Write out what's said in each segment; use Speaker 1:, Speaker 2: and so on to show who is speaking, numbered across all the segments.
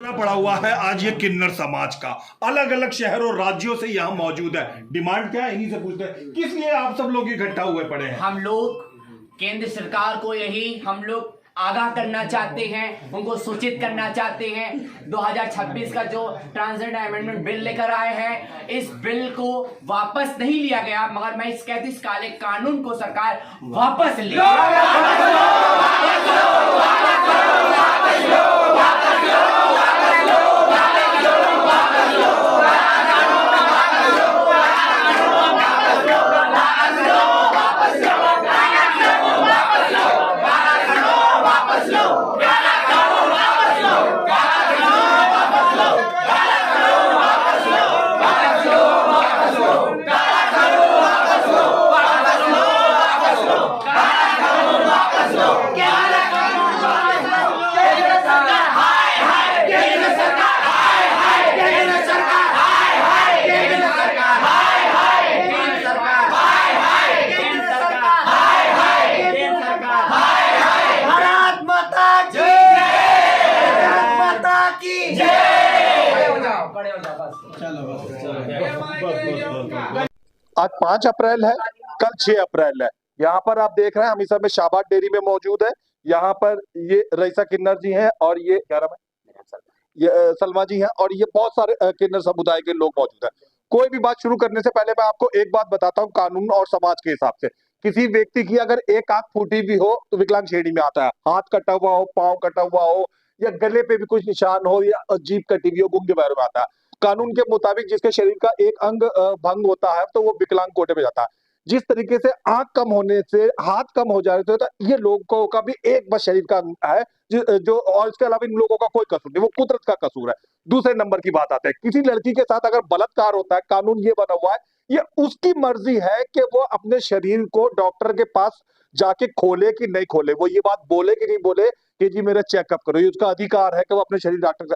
Speaker 1: पड़ा हुआ है आज ये किन्नर समाज का अलग अलग शहरों राज्यों से यहाँ मौजूद है। डिमांड क्या है इन्हीं से पूछते हैं, किस लिए आप सब लोग इकट्ठा हुए पड़े हैं?
Speaker 2: हम लोग केंद्र सरकार को यही हम लोग आगाह करना चाहते हैं, उनको सूचित करना चाहते हैं। 2026 का जो ट्रांसजेंडर अमेंडमेंट बिल लेकर आए हैं, इस बिल को वापस नहीं लिया गया, मगर मैं इस कहती इस काले कानून को सरकार वापस ले।
Speaker 3: आज 5 अप्रैल है, कल 6 अप्रैल है। यहाँ पर आप देख रहे हैं हम इस समय शाबाद डेयरी में मौजूद है। यहाँ पर ये रईसा किन्नर जी हैं और ये क्या नाम है, ये सलमा जी हैं और ये बहुत सारे किन्नर समुदाय के लोग मौजूद हैं। कोई भी बात शुरू करने से पहले मैं आपको एक बात बताता हूँ, कानून और समाज के हिसाब से किसी व्यक्ति की अगर एक आंख फूटी भी हो तो विकलांग श्रेणी में आता है। हाथ कटा हुआ हो, पांव कटा हुआ हो या गले पे भी कुछ निशान हो या जीभ कटी हुई हो, गूंगे बहरे में आता है। कानून के मुताबिक जिसके शरीर का एक अंग भंग होता है तो वो विकलांग कोटे में जाता है। जिस तरीके से आंख कम होने से, हाथ कम हो जाने से, तो ये लोगों का भी एक बस शरीर का अंग है जो, और इसके अलावा इन लोगों का कोई कसूर नहीं, वो कुदरत का कसूर है। दूसरे नंबर की बात आते हैं, किसी लड़की के साथ अगर बलात्कार होता है, कानून ये बना हुआ है, ये उसकी मर्जी है कि वो अपने शरीर को डॉक्टर के पास जाके खोले कि नहीं खोले, वो ये बात बोले कि नहीं बोले कि जी मेरा चेकअप करो, ये उसका अधिकार है कि वो अपने शरीर डॉक्टर का।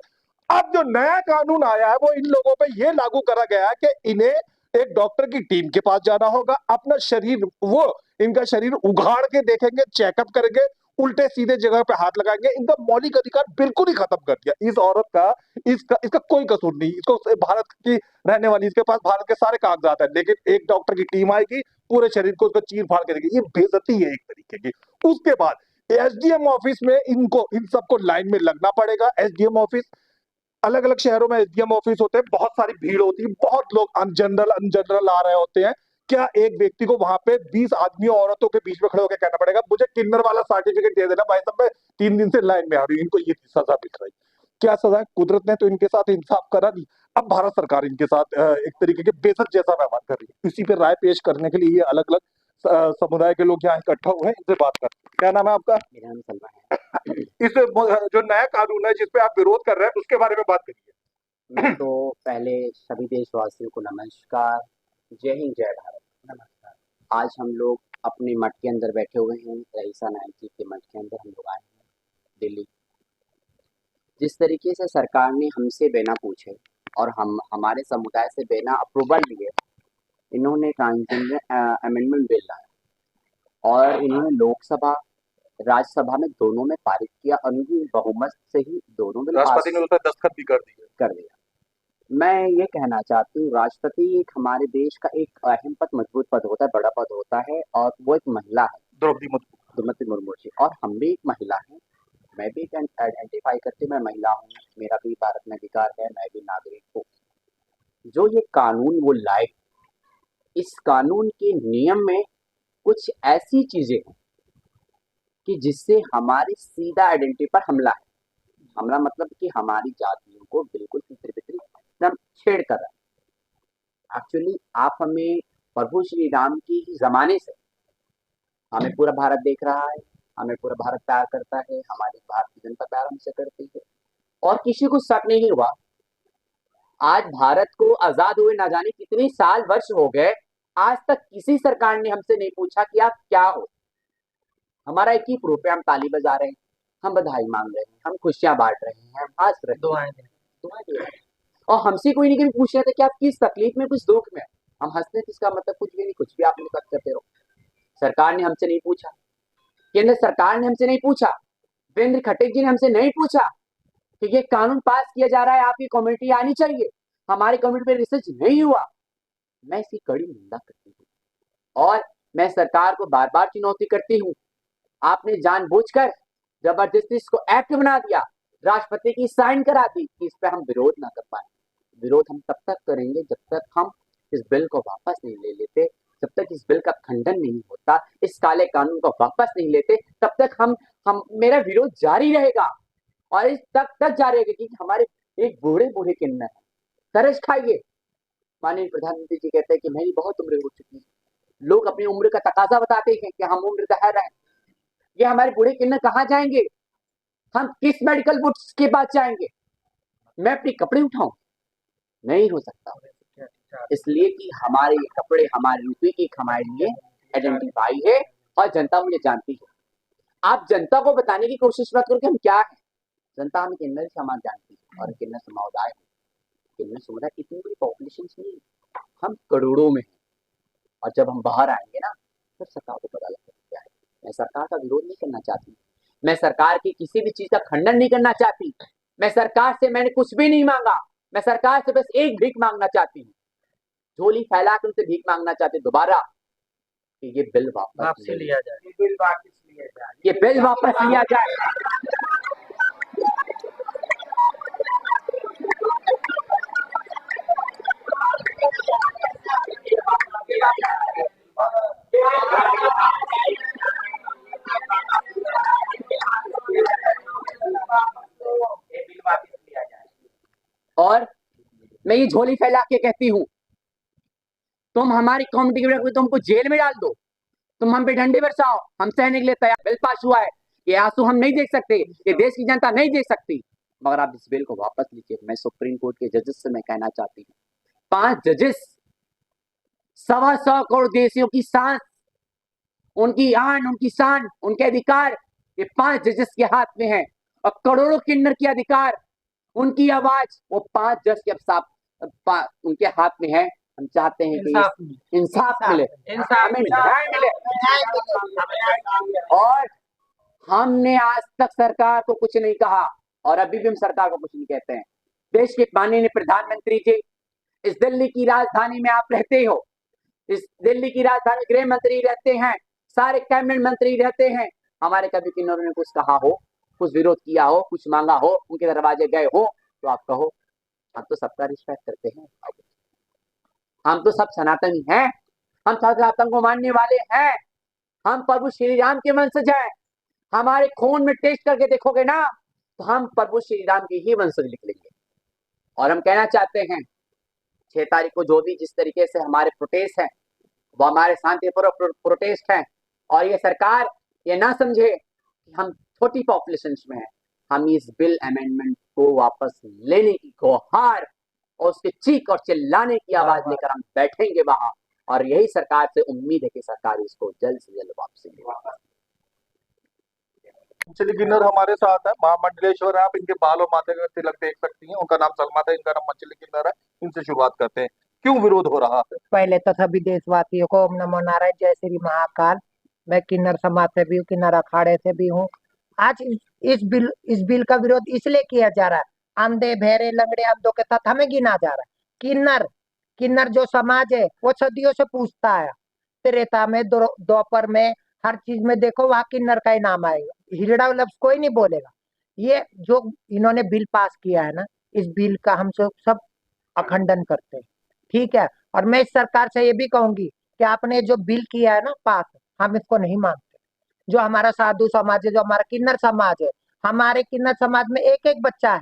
Speaker 3: अब जो नया कानून आया है वो इन लोगों पे ये लागू करा गया है कि इन्हें एक डॉक्टर की टीम के पास जाना होगा, अपना शरीर, वो इनका शरीर उघाड़ के देखेंगे, चेकअप करेंगे, उल्टे सीधे जगह पे हाथ लगाएंगे। इनका मौलिक अधिकार बिल्कुल ही खत्म कर दिया। इस औरत का, इसका कोई कसूर नहीं, इसको भारत की रहने वाली, इसके पास भारत के सारे कागजात है, लेकिन एक डॉक्टर की टीम आएगी, पूरे शरीर को उसको चीर फाड़ के देगी। ये बेइज्जती है एक तरीके की। उसके बाद एसडीएम ऑफिस में इनको, इन सबको लाइन में लगना पड़ेगा। एसडीएम ऑफिस, अलग अलग शहरों में एसडीएम ऑफिस होते हैं, बहुत सारी भीड़ होती है, बहुत लोग अनजनरल आ रहे होते हैं। क्या एक व्यक्ति को वहां पे 20 आदमियों औरतों के बीच में खड़े होकर कहना पड़ेगा मुझे किन्नर वाला सर्टिफिकेट दे देना भाई साहब, मैं 3 दिन से लाइन में आ रही हूँ, इनको ये सजा मिल रही? क्या सजा है? कुदरत ने तो इनके साथ इंसाफ करा नहीं, अब भारत सरकार इनके साथ एक तरीके के बेइज्जत जैसा व्यवहार कर रही है। इसी पे राय पेश करने के लिए ये अलग अलग समुदाय के लोग यहाँ इकट्ठा हुए हैं, इनसे बात करते हैं। क्या नाम है आपका?
Speaker 2: मेरा नाम सलमा है।
Speaker 3: इस जो नया कानून है जिसपे आप विरोध कर रहे हैं उसके बारे में बात करिए।
Speaker 2: मैं तो पहले सभी देशवासियों को नमस्कार, जय हिंद, जय भारत। नमस्कार। आज हम लोग अपने मठ के अंदर बैठे हुए हैं, रईसा नायक जी के मठ के अंदर हम लोग आए हैं, दिल्ली। जिस तरीके से सरकार ने हमसे बिना पूछे और हम हमारे समुदाय से बिना अप्रूवल लिए इन्होंने ट्रांसजेंडर अमेंडमेंट बिल लाया और इन्होंने लोकसभा राज्यसभा में दोनों में पारित किया, अनुकूल बहुमत से ही दोनों में
Speaker 3: राष्ट्रपति ने उस पर दस्तखत भी कर
Speaker 2: दिया। मैं ये कहना चाहती हूँ, राष्ट्रपति एक हमारे देश का एक अहम पद, मजबूत पद होता है, बड़ा पद होता है, और वो एक महिला है, द्रौपदी मुर्मू जी, और हम भी एक महिला हैं। मैं भी आइडेंटिफाई करती हूँ, मैं महिला हूँ, मेरा भी भारत में अधिकार है, मैं भी नागरिक हूँ। जो ये कानून वो लाए, इस कानून के नियम में कुछ ऐसी चीजें हैं कि जिससे हमारी सीधा आइडेंटिटी पर हमला है। हमला मतलब कि हमारी जातियों को बिल्कुल तितर-बितर एकदम छेड़ कर रहा है। एक्चुअली आप हमें प्रभु श्री राम की जमाने से हमें पूरा भारत देख रहा है, हमें पूरा भारत प्यार करता है, हमारी भारतीय जनता प्यार हमसे करती है, और किसी को शक नहीं हुआ। आज भारत को आजाद हुए ना जाने कितने साल वर्ष हो गए, आज तक किसी सरकार ने हमसे नहीं पूछा कि आप क्या हो। हमारा एक ही प्रूफ है, हम ताली बजा रहे हैं, हम बधाई मांग रहे हैं, हम खुशियां बांट रहे हैं, हम हंस रहे हैं, दुआएं दे रहे हैं, और हमसे कोई नहीं कभी पूछ रहा था कि आप किस तकलीफ में, कुछ दुख में। हम हंसते हैं, इसका मतलब कुछ भी नहीं, कुछ भी आप लोग करते रहो। सरकार ने हमसे नहीं पूछा, केंद्र सरकार ने हमसे नहीं पूछा, वीरेंद्र खट्टर जी ने हमसे नहीं पूछा कि ये कानून पास किया जा रहा है, आपकी कम्युनिटी आनी चाहिए, हमारी कम्युनिटी पे रिसर्च नहीं हुआ। मैं इसकी कड़ी निंदा करती हूँ और मैं सरकार को बार बार चुनौती करती हूँ। आपने जानबूझकर जबरदस्ती इसको एक्ट बना दिया, राष्ट्रपति की साइन करा दी कि इस पे हम विरोध ना कर पाए। विरोध हम तब तक करेंगे जब तक हम इस बिल को वापस नहीं ले लेते, जब तक इस बिल का खंडन नहीं होता, इस काले कानून को वापस नहीं लेते, तब तक हम मेरा विरोध जारी रहेगा। और इस तक जारी रहेगा कि हमारे एक बूढ़े बूढ़े किन्नर है, तरस खाइए। माननीय प्रधानमंत्री जी कहते हैं कि मेरी बहुत उम्र हो चुकी है, लोग अपनी उम्र का तकाजा बताते हैं कि हम उम्र दहर रहे हैं। ये हमारे बूढ़े किन्नर कहाँ जाएंगे? हम किस मेडिकल बुक्स के पास जाएंगे? मैं अपने कपड़े उठाऊं? नहीं हो सकता, इसलिए कि हमारे ये कपड़े हमारे रुपये की हमारे लिए आइडेंटिफाई है और जनता मुझे जानती है। आप जनता को बताने की कोशिश मत करो कि हम क्या है। जनता हमें किन्नर समाज जानती है और किन्नर समुदाय है। किन्नर समुदाय इतनी बड़ी पॉपुलेशन नहीं, हम करोड़ों में हैं। और जब हम बाहर आएंगे ना, तब सरकार को पता लगेगा क्या है। मैं सरकार का विरोध नहीं करना चाहती, मैं सरकार की किसी भी चीज का खंडन नहीं करना चाहती। मैं सरकार से मैंने कुछ भी नहीं मांगा, मैं सरकार से बस एक भीख मांगना चाहती हूँ, झोली फैला के उनसे भीख मांगना चाहती हूँ दोबारा कि ये बिल वापस लिया जाए, ये बिल वापस लिया जाए। और मैं ये झोली फैला के कहती हूँ, तुम हमारी कम्युनिटी के तुमको जेल में डाल दो, तुम हम पे डंडे बरसाओ, हम सहने के लिए तैयार। बिल पास हुआ है, ये आंसू हम नहीं देख सकते, ये देश की जनता नहीं देख सकती, मगर आप इस बिल को वापस लीजिए। मैं सुप्रीम कोर्ट के जजेस से मैं कहना चाहती हूँ, 5 जजेस 125 करोड़ देशियों की सांस, उनकी आन, उनकी शान, उनके अधिकार ये 5 जजेस के हाथ में है। और करोड़ों किन्नर के अधिकार, उनकी आवाज वो 5 जज के साथ उनके हाथ में है। हम चाहते हैं कि इंसाफ मिले, हमें न्याय मिले। और हमने आज तक सरकार को कुछ नहीं कहा और अभी भी हम सरकार को कुछ नहीं कहते हैं। देश के माननीय प्रधानमंत्री जी, इस दिल्ली की राजधानी में आप रहते हो, इस दिल्ली की राजधानी गृह मंत्री रहते हैं, सारे कैबिनेट मंत्री रहते हैं। हमारे कभी किन्नरों ने कुछ कहा हो, कुछ विरोध किया हो, कुछ मांगा हो, उनके दरवाजे गए हो तो आप कहो। हम तो सबका रिस्पेक्ट करते हैं, हम तो सब सनातनी हैं, हम सनातन को मानने वाले हैं, हम प्रभु श्री राम के वंशज हैं। हमारे खून में टेस्ट करके देखोगे ना तो हम प्रभु श्री राम के ही वंशज निकलेंगे। और हम कहना चाहते हैं 6 तारीख को जो भी जिस तरीके से हमारे प्रोटेस्ट हैं वो हमारे शांतिपूर्वक प्रोटेस्ट हैं। और ये सरकार ये ना समझे कि हम छोटी पॉपुलेशन में हैं, हम इस बिल अमेंडमेंट को वापस लेने की गुहार और उसके चीख और चिल्लाने की आवाज लेकर हम बैठेंगे वहां। और यही सरकार से उम्मीद है कि सरकार इसको जल्द से जल्द वापस ले।
Speaker 3: मंचली किन्नर हमारे साथ है, महामंडलेश्वर है, आप इनके बाल और माथे का तिलक देख सकती हैं। उनका नाम सलमा था, इनका नाम मंचली किन्नर है। इनसे शुरुआत करते हैं, क्यों विरोध हो रहा है?
Speaker 4: पहले तो सभी देशवासियों को ओम नमो नारायण, जय श्री महाकाल। मैं किन्नर समाज से भी हूँ, किन्नर अखाड़े से भी हूँ। आज इस बिल का विरोध इसलिए किया जा रहा है, अंधे बहरे लंगड़े अंधों के साथ हमें गिना जा रहा है। किन्नर जो समाज है वो सदियों से पूछता है, त्रेता में, द्वापर में, हर चीज में देखो वहाँ किन्नर का ही नाम आएगा, हिजड़ा लफ्ज कोई नहीं बोलेगा। ये जो इन्होंने बिल पास किया है ना, इस बिल का हम सब अखंडन करते हैं, ठीक है। और मैं इस सरकार से ये भी कहूंगी कि आपने जो बिल किया है ना पास, हम इसको नहीं मानते। जो हमारा साधु समाज है, जो हमारा किन्नर समाज है, हमारे किन्नर समाज में एक एक बच्चा है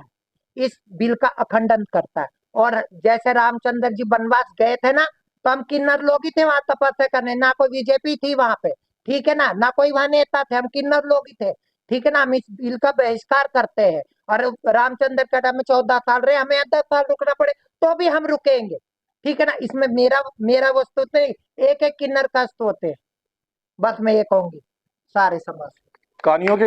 Speaker 4: इस बिल का अखंडन करता है। और जैसे रामचंद्र जी वनवास गए थे ना, तो हम किन्नर लोग ही थे वहां तपस्या करने, ना कोई बीजेपी थी वहां पे, ठीक है ना कोई वहां नेता थे, हम किन्नर लोग ही थे, ठीक है ना। हम इस बिल का बहिष्कार करते हैं। और रामचंद्र का टाइम में 14 साल रहे, हमें 10 साल रुकना पड़े तो भी हम रुकेंगे, ठीक है ना। इसमें मेरा वस्तु नहीं, एक एक किन्नर कष्ट होते हैं, बस मैं ये कहूंगी सारे समाज।
Speaker 3: कहानियों के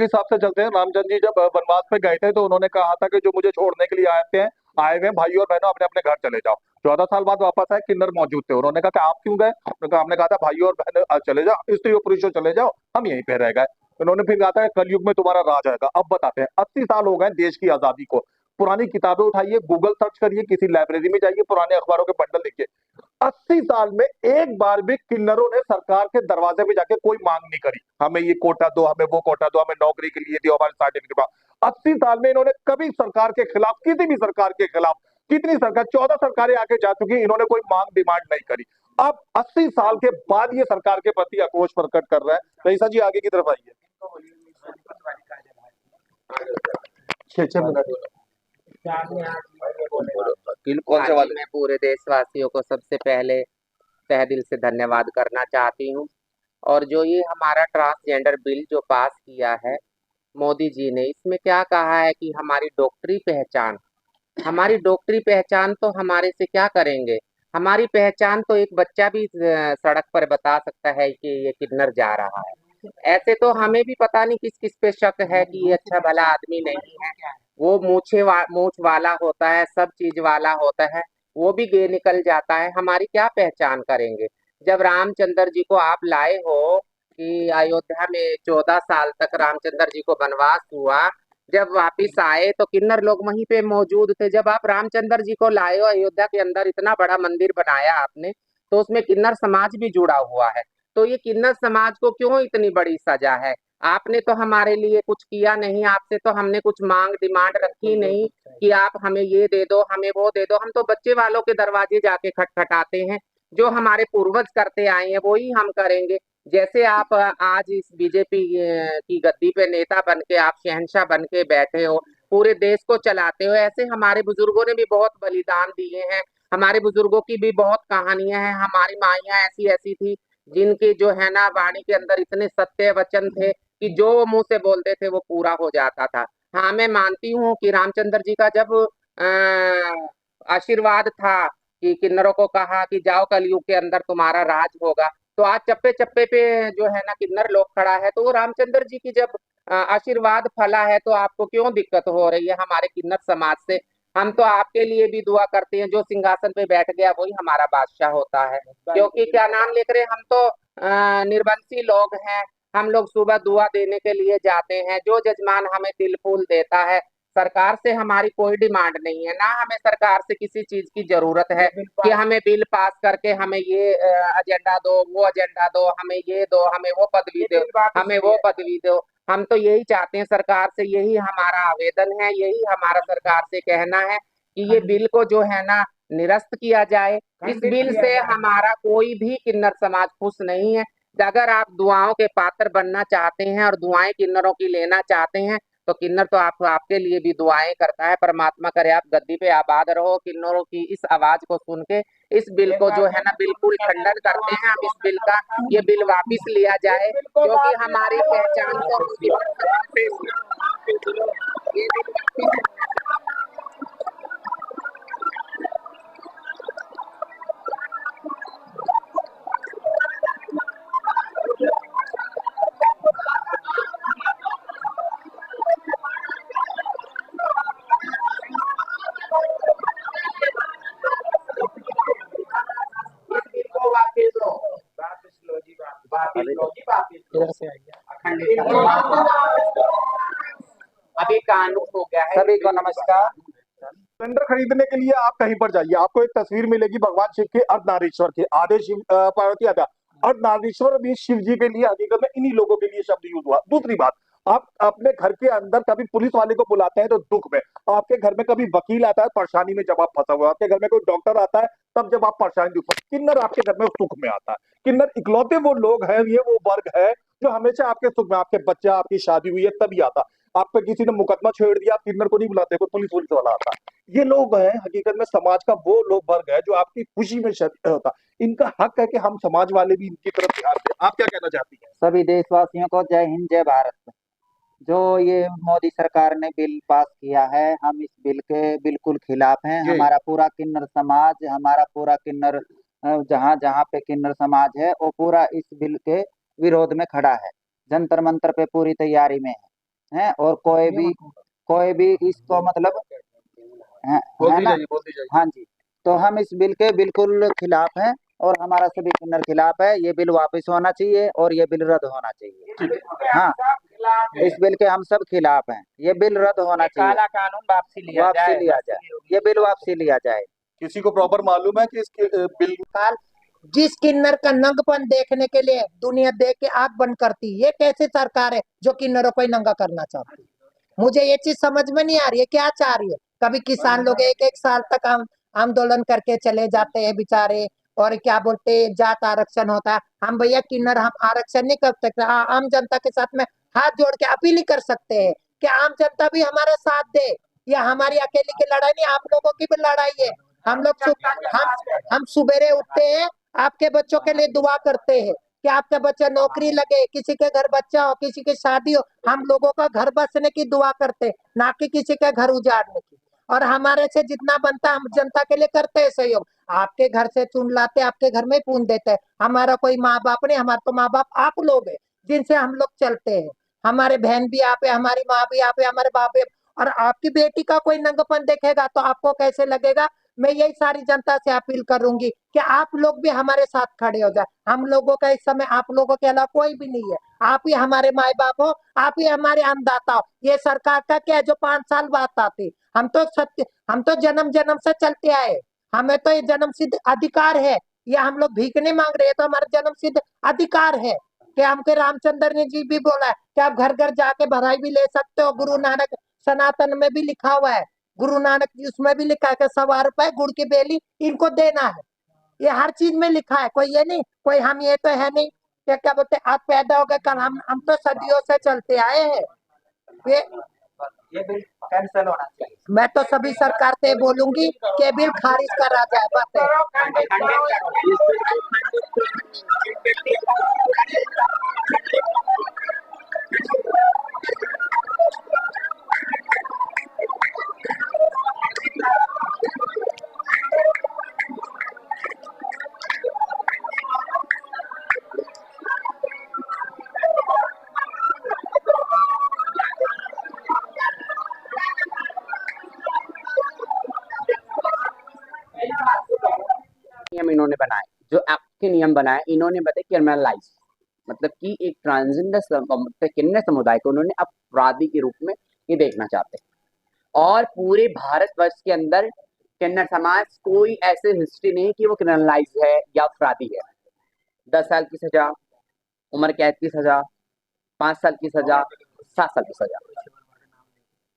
Speaker 3: हिसाब से चलते हैं। रामचंद्र जी जब वनवास पे गए थे तो उन्होंने कहा था कि जो मुझे छोड़ने के लिए आए हुए भाई और बहनों, अपने अपने घर चले जाओ। 14 साल बाद वापस आए, किन्नर मौजूद थे। उन्होंने कहा कि आप क्यों गए? हमने कहा था भाई और बहन चले जाओ, स्त्री और पुरुषों चले जाओ, हम यहीं पे रह गए। इन्होंने फिर कहा था कलयुग में तुम्हारा राज आएगा। अब बताते हैं, 80 साल हो गए देश की आजादी को। पुरानी किताबें उठाइए, गूगल सर्च करिए, किसी लाइब्रेरी में जाइए, पुराने अखबारों के बंडल देखिए, 80 साल में एक बार भी किन्नरों ने सरकार के दरवाजे पे जाके कोई मांग नहीं करी, हमें ये कोटा दो, हमें वो कोटा दो, हमें नौकरी के लिए दो, हमारे सर्टिफिकेट दो। 80 साल में इन्होंने कभी सरकार के खिलाफ, किसी भी सरकार के खिलाफ, कितनी सरकार, 14 सरकारें आके जा चुकी, इन्होंने कोई मांग डिमांड नहीं करी। अब 80 साल के बाद ये सरकार के प्रति आक्रोश प्रकट कर रहा है। रईसा जी आगे की तरफ आइए। 6 मिनट
Speaker 2: कौन से वाले? मैं पूरे देशवासियों को सबसे पहले तहे दिल से धन्यवाद करना चाहती हूँ। और जो ये हमारा ट्रांसजेंडर बिल जो पास किया है मोदी जी ने, इसमें क्या कहा है कि हमारी डॉक्टरी पहचान तो हमारे से क्या करेंगे। हमारी पहचान तो एक बच्चा भी सड़क पर बता सकता है कि ये किन्नर जा रहा है। ऐसे तो हमें भी पता नहीं किस किस पे शक है कि ये अच्छा भला आदमी नहीं है। वो मूछ वाला होता है, सब चीज वाला होता है, वो भी गे निकल जाता है। हमारी क्या पहचान करेंगे। जब रामचंद्र जी को आप लाए हो कि अयोध्या में 14 साल तक रामचंद्र जी को वनवास हुआ, जब वापिस आए तो किन्नर लोग वहीं पे मौजूद थे। जब आप रामचंद्र जी को लाए हो अयोध्या के अंदर, इतना बड़ा मंदिर बनाया आपने, तो उसमें किन्नर समाज भी जुड़ा हुआ है। तो ये किन्नर समाज को क्यों इतनी बड़ी सजा है। आपने तो हमारे लिए कुछ किया नहीं, आपसे तो हमने कुछ मांग डिमांड रखी नहीं कि आप हमें ये दे दो, हमें वो दे दो। हम तो बच्चे वालों के दरवाजे जाके खटखटाते हैं। जो हमारे पूर्वज करते आए हैं वही हम करेंगे। जैसे आप आज इस बीजेपी की गद्दी पे नेता बन के, आप शहंशाह बन के बैठे हो, पूरे देश को चलाते हो, ऐसे हमारे बुजुर्गों ने भी बहुत बलिदान दिए हैं। हमारे बुजुर्गों की भी बहुत कहानियां हैं। हमारी माइयां ऐसी ऐसी थी जिनके जो है ना वाणी के अंदर इतने सत्य वचन थे कि जो वो मुंह से बोलते थे वो पूरा हो जाता था। हाँ, मैं मानती हूँ कि रामचंद्र जी का जब आशीर्वाद था कि किन्नरों को कहा कि जाओ कलयुग के अंदर तुम्हारा राज होगा, तो आज चप्पे चप्पे पे जो है ना किन्नर लोग खड़ा है। तो वो रामचंद्र जी की जब आशीर्वाद फला है तो आपको क्यों दिक्कत हो रही है हमारे किन्नर समाज से। हम तो आपके लिए भी दुआ करते हैं, जो सिंहासन पे बैठ गया वही हमारा बादशाह होता है। क्योंकि क्या नाम लेकर हम तो निर्वंशी लोग हैं। हम लोग सुबह दुआ देने के लिए जाते हैं, जो जजमान हमें तिल फूल देता है। सरकार से हमारी कोई डिमांड नहीं है, ना हमें सरकार से किसी चीज की जरूरत है कि हमें बिल पास करके हमें ये एजेंडा दो, वो एजेंडा दो, हमें ये दो, हमें वो पदवी दो, हमें वो पदवी दो। हम तो यही चाहते हैं सरकार से, यही हमारा आवेदन है, यही हमारा सरकार से कहना है कि ये बिल को जो है ना निरस्त किया जाए। इस बिल से हमारा कोई भी किन्नर समाज खुश नहीं है। अगर आप दुआओं के पात्र बनना चाहते हैं और दुआएं किन्नरों की लेना चाहते हैं तो किन्नर तो आपके लिए भी दुआएं करता है। परमात्मा करे आप गद्दी पे आबाद रहो। किन्नरों की इस आवाज को सुन के इस बिल को जो है ना बिल्कुल खंडन करते हैं हम। इस बिल का ये बिल वापिस लिया जाए, क्योंकि हमारी पहचान को ये बिल वापिस अभी कानून हो गया है। सभी को नमस्कार।
Speaker 3: सिलेंडर खरीदने के लिए आप कहीं पर जाइए, आपको एक तस्वीर मिलेगी भगवान शिव के अर्धनारीश्वर के, आधे शिव पार्वती आधा अर्धनारीश्वर भी शिव जी के लिए हकीकत में इन्हीं लोगों के लिए शब्द यूज हुआ। दूसरी बात, आप अपने घर के अंदर कभी पुलिस वाले को बुलाते हैं तो दुख में, आपके घर में कभी वकील आता है परेशानी में जब आप फंसा हुआ, आपके घर में कोई डॉक्टर आता है तब जब आप परेशानी दुख, किन्नर आपके घर में सुख में आता है। किन्नर इकलौते वो लोग हैं, ये वो वर्ग है जो हमेशा आपके सुख में, आपके बच्चा आपकी शादी हुई है तभी आता। आप पे किसी ने मुकदमा छेड़ दिया, आप किन्नर को नहीं बुलाते, कोई पुलिस वाला आता। ये लोग हैं हकीकत में समाज का वो लोग वर्ग है जो आपकी खुशी में होता। इनका हक है कि हम समाज वाले भी इनकी तरफ ध्यान दें। आप क्या कहना चाहती हैं?
Speaker 2: सभी देशवासियों को जय हिंद जय भारत। जो ये मोदी सरकार ने बिल पास किया है, हम इस बिल के बिल्कुल खिलाफ हैं। हमारा पूरा किन्नर समाज, हमारा पूरा किन्नर जहाँ जहाँ पे किन्नर समाज है वो पूरा इस बिल के विरोध में खड़ा है। जंतर मंतर पे पूरी तैयारी में है और कोई भी इसको मतलब है ना। हाँ जी, तो हम इस बिल के बिल्कुल खिलाफ हैं और हमारा सभी किन्नर खिलाफ है। ये बिल वापस होना चाहिए और ये बिल रद्द होना चाहिए। हाँ, इस बिल के हम सब खिलाफ हैं। ये बिल रद्द होना चाहिए,
Speaker 5: काला कानून वापसी लिया जाए।
Speaker 2: ये बिल वापसी लिया जाए।
Speaker 3: किसी को प्रॉपर मालूम है कि इसके बिल
Speaker 4: काल जिस किन्नर का नंगपन देखने के लिए दुनिया देख के आंख बंद करती, ये कैसी सरकार है जो किन्नरों को ही नंगा करना चाहती है? मुझे ये चीज समझ में नहीं आ रही है, क्या चाह रही है। कभी किसान लोग एक एक साल तक आंदोलन करके चले जाते हैं बेचारे, और क्या बोलते हैं, जात आरक्षण होता है। हम भैया किन्नर हम आरक्षण नहीं कर सकते। आम जनता के साथ में हाथ जोड़ के अपील ही कर सकते हैं कि आम जनता भी हमारा साथ दे। या हमारी अकेले की लड़ाई नहीं, आप लोगों की भी लड़ाई है। हम सुबेरे उठते हैं, आपके बच्चों के लिए दुआ करते हैं कि आपके बच्चे नौकरी लगे, किसी के घर बच्चा हो, किसी की शादी हो। हम लोगों का घर बसने की दुआ करते हैं, ना कि किसी के घर उजाड़ने की। और हमारे से जितना बनता है हम जनता के लिए करते हैं सहयोग। आपके घर से चुन लाते, आपके घर में पून देते हैं। हमारा कोई माँ बाप नहीं, हमारे तो माँ बाप आप लोग हैं जिनसे हम लोग चलते हैं। हमारे बहन भी आप है, हमारी माँ भी आप है, हमारे बाप है। और आपकी बेटी का कोई नंगपन देखेगा तो आपको कैसे लगेगा? मैं यही सारी जनता से अपील करूंगी कि आप लोग भी हमारे साथ खड़े हो जाए। हम लोगों का इस समय आप लोगों के अलावा कोई भी नहीं है। आप ही हमारे माए बाप हो, आप ही हमारे अन्नदाता हो। ये सरकार का क्या है जो 5 साल बाद आती? हम तो जन्म जन्म से चलते आए। हमें तो ये जन्म सिद्ध अधिकार है। ये हम लोग भीख नहीं मांग रहे, तो हमारा जन्म सिद्ध अधिकार है कि हमके रामचंद्र ने जी भी बोला है कि आप घर घर जाके भराई भी ले सकते हो। गुरु नानक सनातन में भी लिखा हुआ है, गुरु नानक जी उसमें भी लिखा है कि 1.25 रुपए गुड़ की बेली इनको देना है। ये हर चीज में लिखा है, कोई ये नहीं, कोई हम ये तो है नहीं कि क्या बोलते आज पैदा हो गए कल। हम तो सदियों से चलते आए हैं।
Speaker 5: ये बिल कैंसिल होना चाहिए।
Speaker 4: मैं तो सभी सरकार से बोलूंगी कि बिल खारिज करा जाए। बस
Speaker 2: नियम इन्होंने बनाए, जो आपके नियम बनाए इन्होंने बताया क्रिमिनलाइज, मतलब कि एक ट्रांसजेंडर किन्नर समुदाय को उन्होंने अपराधी के रूप में ये देखना चाहते हैं। और पूरे भारतवर्ष के अंदर किन्नर समाज कोई ऐसे हिस्ट्री नहीं कि वो क्रिमिनलाइज है या अपराधी है। 10 साल की सजा, उम्र कैद की सजा, 5 साल की सजा, 7 साल की सजा।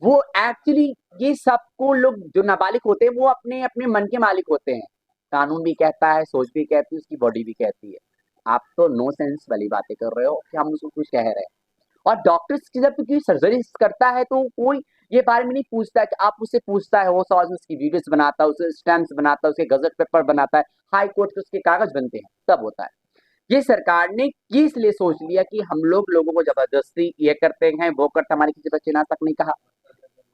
Speaker 2: वो एक्चुअली ये सबको लोग जो नाबालिग होते हैं वो अपने अपने मन के मालिक होते हैं। कानून भी कहता है, सोच भी कहती है, उसकी बॉडी भी कहती है। आप तो नो सेंस वाली बातें कर रहे हो कि हम उसको कुछ कह रहे हैं। और डॉक्टर्स की जब कोई सर्जरी करता है तो कोई ये बारे में नहीं पूछता है कि आप उससे पूछता है, वो सवाल उसकी वीडियोस बनाता है, उसके स्टैम्प्स बनाता है, उसके गजट पेपर बनाता है, हाई कोर्ट के उसके कागज बनते हैं, तब होता है। ये सरकार ने किस लिए सोच लिया कि हम लोगों को जबरदस्ती ये करते हैं, वो करते, हमारे किसी बच्चे ने आज तक नहीं कहा।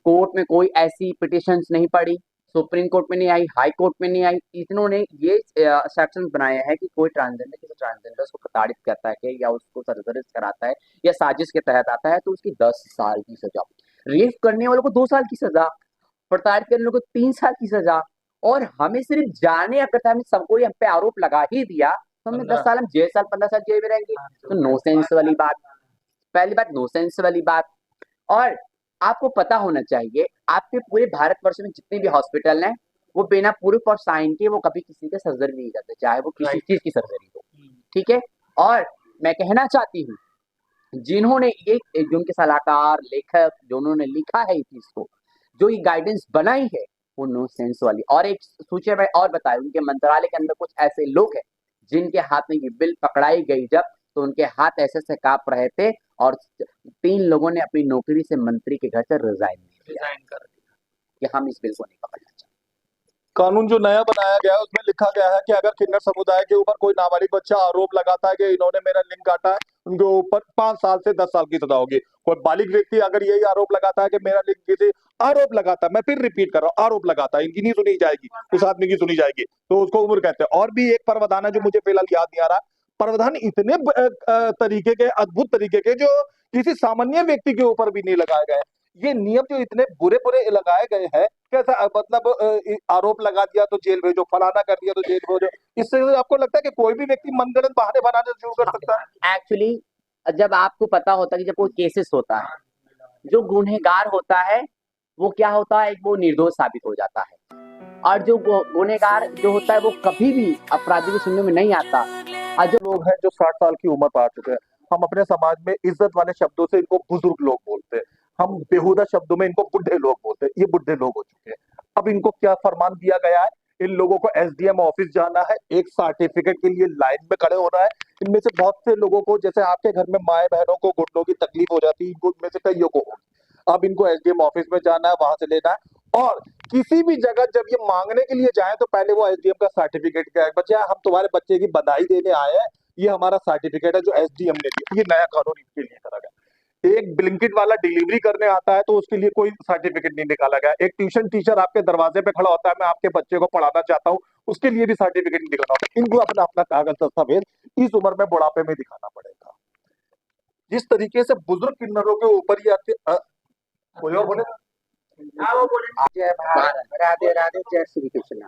Speaker 2: कोर्ट में कोई ऐसी पिटिशंस नहीं पड़ी, सुप्रीम कोर्ट में नहीं आई, हाई कोर्ट में नहीं आई। इन्होंने ये सेक्शन बनाया है कि कोई ट्रांसजेंडर किसी ट्रांसजेंडर को प्रताड़ित करता है या उसको सर्जरी कराता है या साजिश के तहत आता है तो उसकी 10 साल की सजा, रेप करने वालों को 2 साल की सजा, प्रताड़ित करने वालों को 3 साल की सजा। और हमें सिर्फ जाने अगर हमें सबको हम पे आरोप लगा ही दिया तो हमें 10 साल, हम 6 साल 15 साल जेल में रहेंगे। तो नो सेंस वाली बात, पहली बात नो सेंस वाली बात। और आपको पता होना चाहिए आपके पूरे भारतवर्ष में जितने भी हॉस्पिटल हैं वो बिना प्रूफ और साइन के वो कभी किसी का सर्जरी नहीं करते, चाहे वो किसी चीज की सर्जरी हो, ठीक है। और मैं कहना चाहती हूँ जिन्होंने ये जो उनके सलाहकार लेखक जो उन्होंने लिखा है इस चीज को, जो ये गाइडेंस बनाई है वो नो सेंस वाली। और एक सूची में और बताया उनके मंत्रालय के अंदर कुछ ऐसे लोग हैं जिनके हाथ में ये बिल पकड़ाई गई जब, तो उनके हाथ ऐसे से कांप रहे थे और 3 लोगों ने अपनी नौकरी से मंत्री के घर से रिजाइन कर दिया कि हम इस बिल को नहीं पकड़ना चाहते।
Speaker 3: कानून जो नया बनाया गया है उसमें लिखा गया है कि अगर किन्नर समुदाय के ऊपर कोई नाबालिग बच्चा आरोप लगाता है कि इन्होंने मेरा लिंग काटा है, उनके ऊपर 5 साल से 10 साल की सजा होगी। कोई बालिग व्यक्ति अगर यही आरोप लगाता है कि मेरा लिंग किसी, आरोप लगाता है, मैं फिर रिपीट कर रहा हूँ, आरोप लगाता है, इनकी नहीं सुनी जाएगी, उस आदमी की सुनी जाएगी, तो उसको उम्र कहते हैं। और भी एक प्रावधान है जो मुझे फिलहाल याद नहीं आ रहा, प्रावधान इतने तरीके के, अद्भुत तरीके के, जो किसी सामान्य व्यक्ति के ऊपर भी नहीं लगाए गए। ये नियम जो इतने बुरे बुरे लगाए गए हैं, कैसा मतलब आरोप लगा दिया तो जेल भेजो, फलाना कर दिया तो जेल भेजो, इससे आपको लगता है कि कोई भी व्यक्ति मनगढ़ंत बहाने बनाने शुरू कर सकता है?
Speaker 2: एक्चुअली जब आपको पता होता है कि जब कोई केसेस होता है, जो गुनहगार होता है वो क्या होता है, वो निर्दोष साबित हो जाता है, और जो गुनहगार जो होता है वो कभी भी अपराधी को सुनने में नहीं आता। और जो
Speaker 3: लोग हैं जो 60 साल की उम्र पा चुके हैं, हम अपने समाज में इज्जत वाले शब्दों से इनको बुजुर्ग लोग बोलते हैं, हम बेहुदा शब्दों में इनको बुढ़े लोग बोलते हैं। ये बुढ़े लोग हो चुके हैं। अब इनको क्या फरमान दिया गया है, इन लोगों को एसडीएम ऑफिस जाना है, एक सर्टिफिकेट के लिए लाइन में खड़े होना है। इनमें से बहुत से लोगों को, जैसे आपके घर में माए बहनों को घुटनों की तकलीफ हो जाती है, इनको इनमें से कईयों को होगी। अब इनको एसडीएम ऑफिस में जाना है, वहां से लेना है, और किसी भी जगह जब ये मांगने के लिए जाए तो पहले वो एसडीएम का सर्टिफिकेट क्या है, बच्चा हम तुम्हारे बच्चे की बधाई देने आए हैं, ये हमारा सर्टिफिकेट है जो एसडीएम ने दिया। ये नया कानून इनके लिए करा गया। एक ब्लिंकिट वाला डिलीवरी करने आता है तो उसके लिए कोई सर्टिफिकेट नहीं निकाला गया। एक ट्यूशन टीचर आपके दरवाजे पे खड़ा होता है, मैं आपके बच्चे को पढ़ाना चाहता हूँ, उसके लिए भी सर्टिफिकेट नहीं दिखाना होता। इनको अपना अपना कागज दस्तावेज इस उम्र में बुढ़ापे में दिखाना पड़ेगा। जिस तरीके से बुजुर्ग किन्नरों के ऊपर ये बोले
Speaker 4: जय भारत, राधे राधे, जय श्री कृष्ण।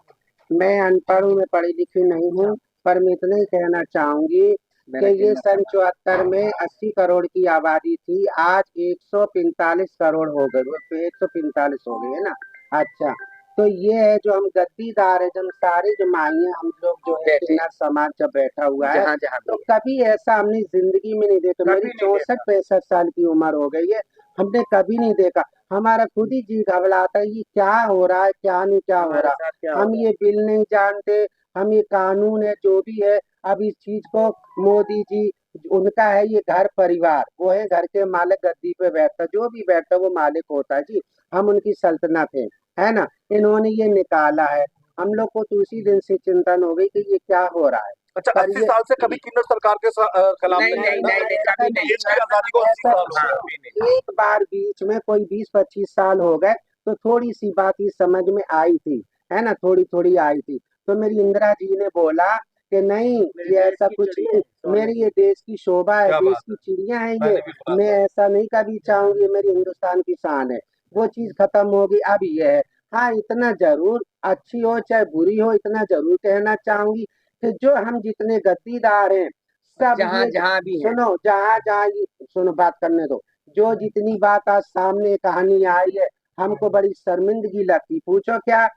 Speaker 4: मैं अनपढ़ हूँ, मैं पढ़ी लिखी नहीं हूँ, पर मैं इतना ही कहना चाहूंगी कि ये सन 74 में 80 करोड़ की आबादी थी, आज 145 करोड़ हो गए, 145 हो गई है ना। अच्छा, तो ये है जो हम गद्दीदार है, जो सारे जो माइया हम लोग जो है किन्नर समाज जब बैठा हुआ है, तो कभी ऐसा हमने जिंदगी में नहीं देखा। मेरी 64-65 साल की उम्र हो गई है, हमने कभी नहीं देखा। हमारा खुद ही जी घबराता है, ये क्या हो रहा है, क्या नहीं क्या हो रहा है। हम ये बिल नहीं जानते, हम ये कानून है जो भी है, अब इस चीज को मोदी जी, उनका है ये घर परिवार, वो है घर के मालिक, गद्दी पे बैठता, जो भी बैठता वो मालिक होता है जी। हम उनकी सल्तनत है ना। इन्होंने ये निकाला है, हम लोग को तो उसी दिन से चिंतन हो गई कि ये क्या हो रहा है।
Speaker 3: अच्छा, 80 साल से कभी किन्नर सरकार के खिलाफ
Speaker 2: नहीं नहीं नहीं, कभी नहीं।
Speaker 3: देश की आजादी को 80 साल हो गए।
Speaker 4: एक बार बीच में कोई 20-25 साल हो गए तो थोड़ी सी बात ही समझ में आई थी, है ना, थोड़ी थोड़ी आई थी। तो मेरी इंदिरा जी ने बोला कि नहीं, ये ऐसा कुछ नहीं, मेरी ये देश की शोभा है, देश की चिड़िया है ये, मैं ऐसा नहीं कभी चाहूंगी, मेरी हिंदुस्तान की शान है। वो चीज खत्म होगी, अब ये है। हाँ, इतना जरूर, अच्छी हो चाहे बुरी हो, इतना जरूर कहना चाहूंगी कि जो हम जितने गद्दीदार हैं, सब
Speaker 2: जहाँ
Speaker 4: ये
Speaker 2: जहाँ भी है,
Speaker 4: सुनो, जहाँ जहाँ सुनो, बात करने दो। जो जितनी बात आज सामने कहानी आई है, हमको बड़ी शर्मिंदगी लगती। पूछो क्या,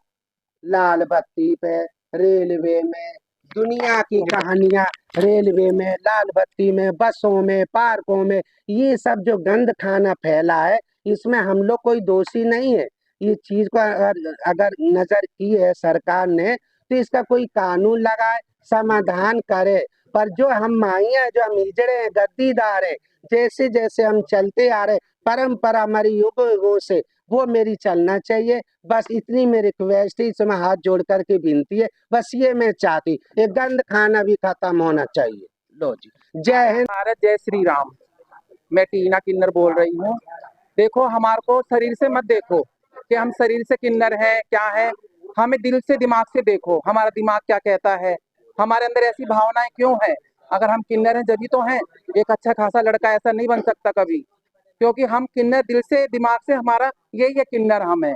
Speaker 4: लाल बत्ती पे, रेलवे में, दुनिया की कहानियां, रेलवे में, लाल बत्ती में, बसों में, पार्कों में, ये सब जो गंद खाना फैला है, इसमें हम लोग कोई दोषी नहीं है। ये चीज को अगर नजर की है सरकार ने, तो इसका कोई कानून लगाए, समाधान करे। पर जो हम माइया, जो हम हिजड़े हैं, गद्दीदार है, जैसे जैसे हम चलते आ रहे, परंपरा हमारी युगों युगों से, वो मेरी चलना चाहिए। बस इतनी मेरी रिक्वेस्ट है, इसमें हाथ जोड़ करके विनती है, बस ये मैं चाहती, ये गंद खाना भी खत्म होना चाहिए। लो जी, जय हिंद।
Speaker 5: भारत, जय श्री राम। मैं टीना किन्नर बोल रही हूँ। देखो, हमारे को शरीर से मत देखो कि हम शरीर से किन्नर है क्या है, हमें दिल से दिमाग से देखो, हमारा दिमाग क्या कहता है, हमारे अंदर ऐसी भावनाएं क्यों है। अगर हम किन्नर हैं जभी तो हैं। एक अच्छा खासा लड़का ऐसा नहीं बन सकता कभी, क्योंकि हम किन्नर दिल से दिमाग से, हमारा यही है, किन्नर हम है।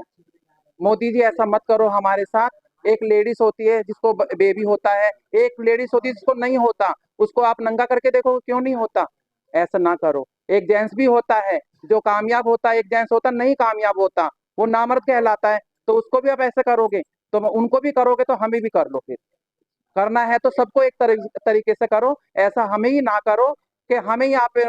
Speaker 5: मोदी जी ऐसा मत करो हमारे साथ। एक लेडीज होती है जिसको बेबी होता है, एक लेडीज होती है जिसको नहीं होता, उसको आप नंगा करके देखो क्यों नहीं होता। ऐसा ना करो। एक जेंट्स भी होता है जो कामयाब होता है, एक जेंट्स होता नहीं कामयाब होता, वो नामर्द कहलाता है। तो उसको भी आप ऐसे करोगे तो उनको भी करोगे तो हमें भी कर लो। फिर करना है तो सबको एक तरीके से करो, ऐसा हमें ही ना करो कि हमें यहाँ पे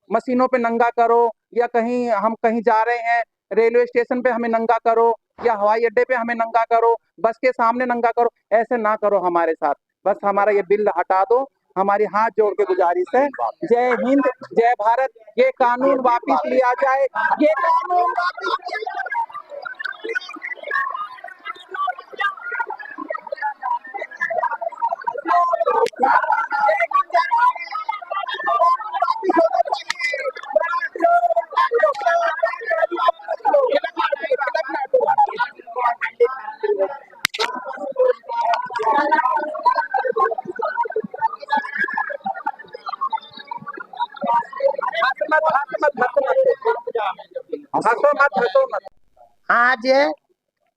Speaker 5: मशीनों पे नंगा करो, या कहीं हम कहीं जा रहे हैं रेलवे स्टेशन पे हमें नंगा करो, या हवाई अड्डे पे हमें नंगा करो, बस के सामने नंगा करो। ऐसे ना करो हमारे साथ। बस हमारा ये बिल हटा दो, हमारी हाथ जोड़ के गुजारिश है। जय हिंद, जय भारत। ये कानून वापिस लिया जाए, ये कानून वापिस लिया हंसो मत।
Speaker 4: आज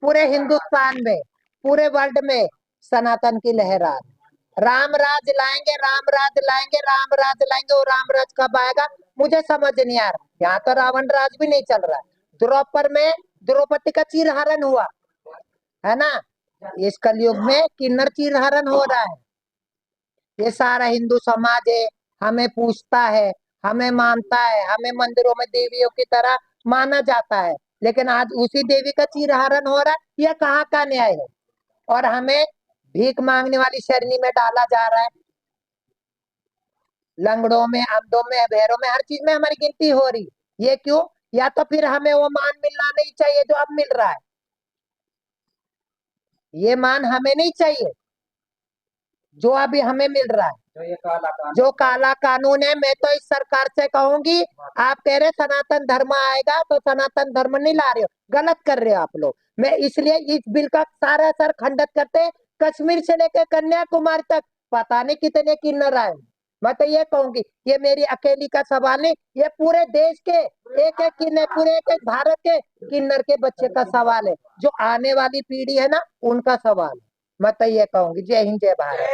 Speaker 4: पूरे हिंदुस्तान में, पूरे वर्ल्ड में सनातन की लहर आ रही। राम राज लाएंगे, राम राज लाएंगे, राम राज लाएंगे, और राम राज कब आएगा मुझे समझ नहीं आ रहा। यहाँ तो रावण राज भी नहीं चल रहा है। द्रौपद में द्रौपदी का चीरहरण हुआ है ना, इस कलयुग में किन्नर चीरहरण हो रहा है। ये सारा हिंदू समाज है, हमें पूछता है, हमें मानता है, हमें मंदिरों में देवियों की तरह माना जाता है, लेकिन आज उसी देवी का चीरहरण हो रहा है। यह कहाँ का न्याय है? और हमें भीख मांगने वाली श्रेणी में डाला जा रहा है। लंगड़ों में, अंधों में, बहरों में, हर चीज में हमारी गिनती हो रही। ये क्यों? या तो फिर हमें वो मान मिलना नहीं चाहिए जो अब मिल रहा है। ये मान हमें नहीं चाहिए जो अभी हमें मिल रहा है, जो काला कानून है। मैं तो इस सरकार से कहूंगी, आप कह रहे सनातन धर्म आएगा, तो सनातन धर्म नहीं ला रहे हो, गलत कर रहे हो आप लोग। मैं इसलिए इस बिल का सारा सर खंडित करते, कश्मीर से लेकर कन्याकुमारी तक पता नहीं कितने किन्नर आए। मैं तो ये कहूंगी, ये मेरी अकेली का सवाल नहीं, ये पूरे देश के एक एक किन्नर, पूरे एक एक भारत के किन्नर के बच्चे का सवाल है, जो आने वाली पीढ़ी है ना, उनका सवाल है। मैं तो ये कहूंगी, जय हिंद जय भारत।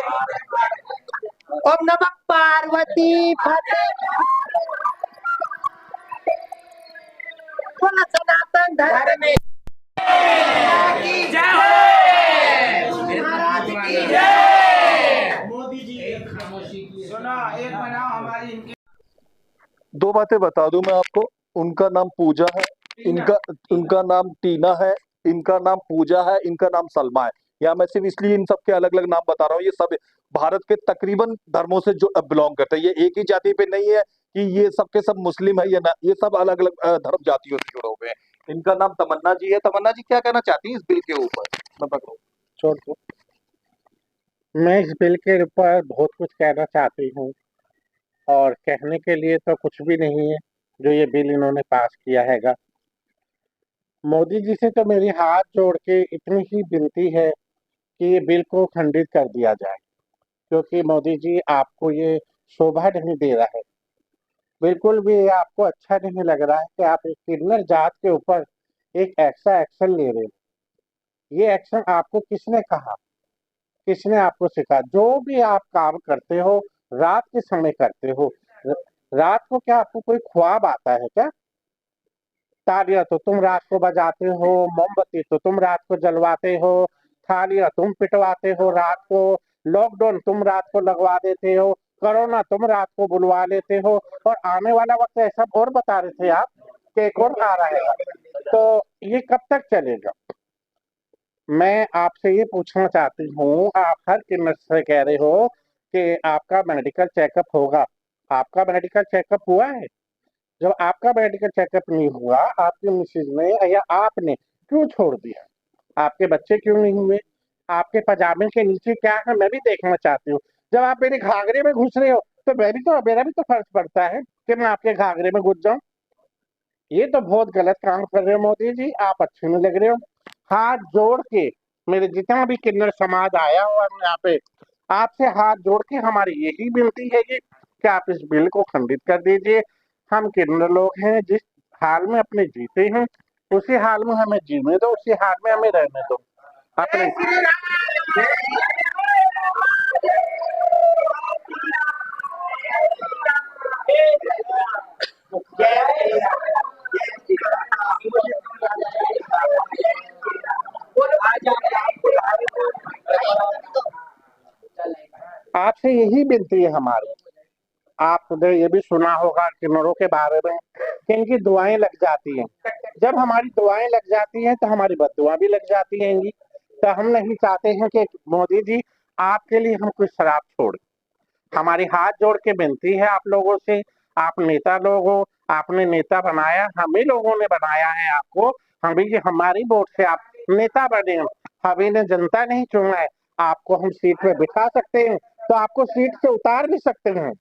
Speaker 4: ओम नमः पार्वती फतेह। बोलो सनातन धर्म में
Speaker 3: दो बातें बता दूं मैं आपको। उनका नाम पूजा है, इनका उनका नाम टीना है, इनका नाम पूजा है, इनका नाम सलमा है। या मैं सिर्फ इसलिए इन सब के अलग अलग नाम बता रहा हूँ। ये सब भारत के तकरीबन धर्मों से जो बिलोंग करते हैं। ये एक ही जाति पे नहीं है कि ये सब के सब मुस्लिम है या ना, ये सब अलग अलग धर्म जातियों से जुड़े हुए हैं। इनका नाम तमन्ना जी है। तमन्ना जी क्या कहना चाहती है इस बिल के ऊपर? मैं पकड़ूं।
Speaker 6: छोड़ दो। मैं इस बिल के ऊपर बहुत कुछ कहना चाहती हूँ, और कहने के लिए तो कुछ भी नहीं है जो ये बिल इन्होंने पास किया हैगा। मोदी जी से तो मेरी हाथ जोड़ के इतनी ही विनती है कि ये बिल को खंडित कर दिया जाए, क्योंकि मोदी जी आपको ये शोभा नहीं दे रहा है। बिल्कुल भी ये आपको अच्छा नहीं लग रहा है कि आप एक किन्नर जात के ऊपर एक ऐसा एक्शन ले रहे हो। ये एक्शन आपको किसने कहा, किसने आपको सिखा? जो भी आप काम करते हो रात के समय करते हो। रात को क्या आपको कोई ख्वाब आता है क्या? तालियां तो तुम रात को बजाते हो, मोमबत्ती तो तुम रात को जलवाते हो, थालियां तुम पिटवाते हो रात को, लॉकडाउन तुम रात को लगवा देते हो, कोरोना तुम रात को बुलवा लेते हो, और आने वाला वक्त ऐसा और बता रहे थे आप कि कौन आ रहा है। तो ये कब तक चलेगा? मैं आपसे ये पूछना चाहती हूँ, आप हर किन्नर से कह रहे हो कि आपका मेडिकल चेकअप होगा। आपका मेडिकल चेकअप हुआ है? जब आपका मेडिकल चेकअप नहीं हुआ, आपकी मिसेज ने या आपने क्यों छोड़ दिया? आपके बच्चे क्यों नहीं हुए? आपके पजामे के नीचे क्या है मैं भी देखना चाहती हूँ। जब आप मेरे घाघरे में घुस रहे हो तो मेरा भी तो फर्ज पड़ता है कि मैं आपके घाघरे में घुस जाऊं। ये तो बहुत गलत काम कर रहे हो मोदी जी, आप अच्छे नहीं लग रहे हो। हाथ जोड़ के मेरे जितना भी किन्नर समाज आया हुआ है यहाँ पे, आपसे हाथ जोड़ के हमारी यही विनती है कि आप इस बिल को खंडित कर दीजिए। हम किन्नर लोग हैं, जिस हाल में अपने जीते हैं उसी हाल में हमें जीने दो, उसी हाल में हमें रहने दो अपने। आपसे यही विनती है हमारी। आपने ये भी सुना होगा किन्नरों के बारे में कि इनकी दुआएं लग जाती हैं। जब हमारी दुआएं लग जाती हैं तो हमारी बद्दुआ भी लग जाती हैं। तो हम नहीं चाहते हैं कि मोदी जी आपके लिए हम कुछ शराब छोड़। हमारी हाथ जोड़ के विनती है आप लोगों से, आप नेता लोग हो, आपने नेता बनाया, हम ही लोगों ने बनाया है आपको, हम भी हमारी वोट से आप नेता बने। हमें ने जनता नहीं चुना है। आपको हम सीट में बिठा सकते हैं तो आपको सीट से उतार भी सकते हैं।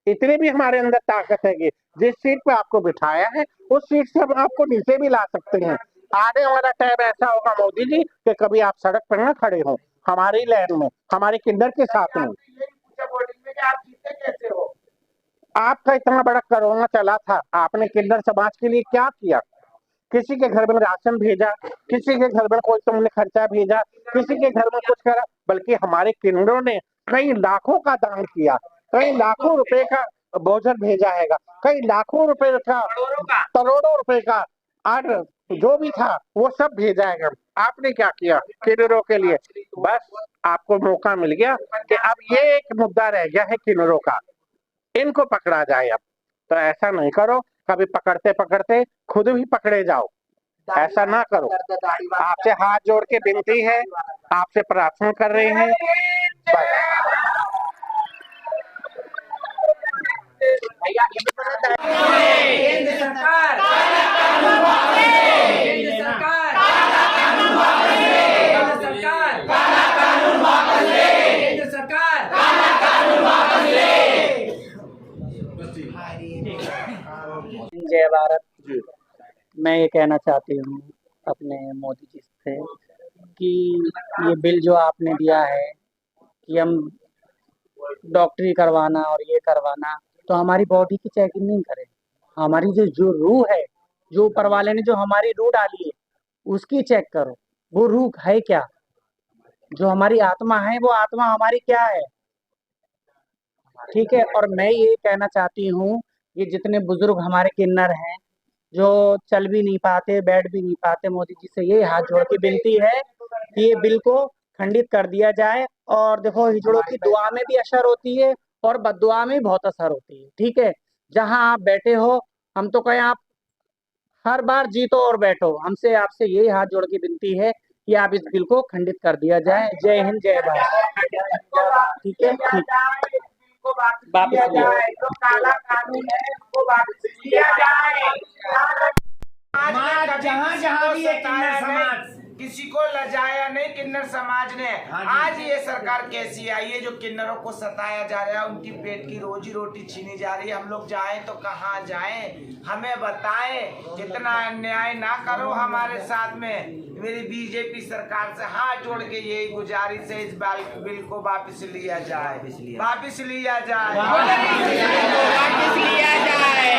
Speaker 6: इतनी भी हमारे अंदर ताकत है कि जिस सीट पे आपको बिठाया है उस सीट से हम आपको नीचे भी ला सकते हैं। आने वाला टाइम ऐसा होगा मोदी जी कि कभी आप सड़क पर ना खड़े हो हमारी लैंड में, हमारे किन्नर के साथ में। आपका इतना बड़ा कोरोना चला था, आपने किन्नर समाज के लिए क्या किया? किसी के घर में राशन भेजा, किसी के घर में कोई तुमने खर्चा भेजा, किसी के घर में कुछ करा? बल्कि हमारे किन्नरों ने कई लाखों का दान किया, कई लाखों रुपए का भोजन भेजा हैगा, कई लाखों रुपए का, करोड़ों रुपए का ऑर्डर जो भी था वो सब भेजा हैगा। आपने क्या किया किन्नरों के लिए? बस आपको मौका मिल गया कि अब ये एक मुद्दा रह गया है किन्नरों का, इनको पकड़ा जाए। अब तो ऐसा नहीं करो, कभी पकड़ते पकड़ते खुद भी पकड़े जाओ, ऐसा ना करो। आपसे हाथ जोड़ के विनती है, आपसे प्रार्थना कर रहे हैं।
Speaker 7: केंद्र सरकार केंद्र सरकार केंद्र सरकार
Speaker 8: जय भारत। मैं ये कहना चाहती हूँ अपने मोदी जी से कि ये बिल जो आपने दिया है कि हम डॉक्टरी करवाना और ये करवाना, तो हमारी बॉडी की चेकिंग नहीं करें। हमारी जो रूह है, जो ऊपर वाले ने जो हमारी रूह डाली है उसकी चेक करो, वो रूह है क्या, जो हमारी आत्मा है वो आत्मा हमारी क्या है। ठीक है। और मैं ये कहना चाहती हूँ ये जितने बुजुर्ग हमारे किन्नर हैं जो चल भी नहीं पाते, बैठ भी नहीं पाते, मोदी जी से ये हाथ जोड़ के विनती है कि ये बिल को खंडित कर दिया जाए। और देखो हिजड़ों की दुआ में भी असर होती है और बद्दुआ में भी बहुत असर होती है। ठीक है। जहां आप बैठे हो, हम तो कहें आप हर बार जीतो और बैठो, हमसे आपसे यही हाथ जोड़ के विनती है कि आप इस बिल को खंडित कर दिया जाए। जय हिंद, जय भारत। ठीक है, ठीक, वापस लिया
Speaker 7: जो काला कानून है उसको वापस लिया जाए। जहाँ जहाँ भी है किन्नर समाज, किसी को लजाया नहीं किन्नर समाज ने। आज ये सरकार कैसी आई है जो किन्नरों को सताया जा रहा है, उनकी पेट की रोजी रोटी छीनी जा रही है। हम लोग जाएं तो कहाँ जाएं, हमें बताएं। इतना अन्याय ना करो हमारे साथ में। मेरी बीजेपी सरकार से हाथ जोड़ के यही गुजारिश है, इस बिल को वापस लिया जाए, वापस लिया जाए, वापस लिया जाए।